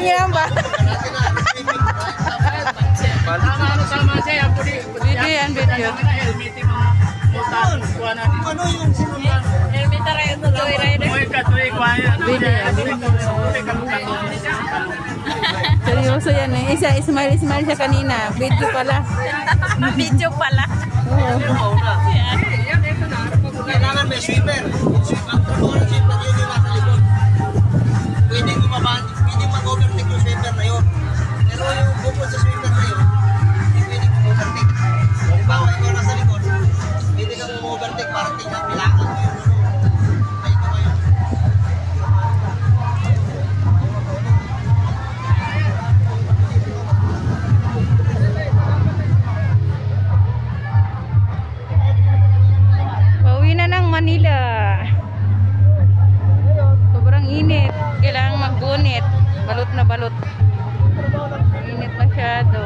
yan ba? Sama siya. Video yan, video. Ano yung sinulan? Helmet na rin ito, Joy Rider. Video yan. Seryoso yan eh. Isa, smile siya kanina. Video pala. Video pala. Oo. Kailangan may sweeper. Ang trabaho ng sweeper yun yung nasa likod. Pwedeng mag-overtake yung sweeper na yun. Pero yung bukod sa sweeper na yun, hindi pwedeng mag-overtake. Halimbawa, ikaw nasa likod, pwede kang mag-overtake para tingnan bilangan mo yung ay ito ngayon. Pauwi na ng Manila. Sobrang init. Kailangan magbunit. Balot na balot. Init masyado.